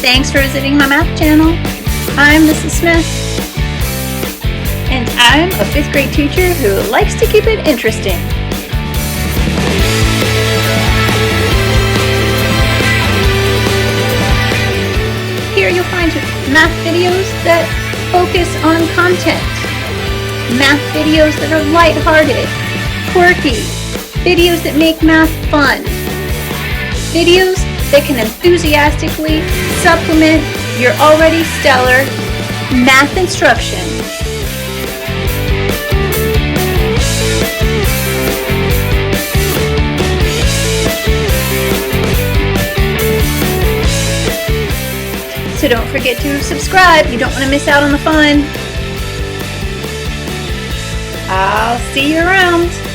Thanks for visiting my math channel. I'm Mrs. Smith, and I'm a 5th grade teacher who likes to keep it interesting. Here you'll find math videos that focus on content, math videos that are lighthearted, quirky, videos that make math fun, videos that can enthusiastically supplement your already stellar math instruction. So don't forget to subscribe. You don't want to miss out on the fun. I'll see you around.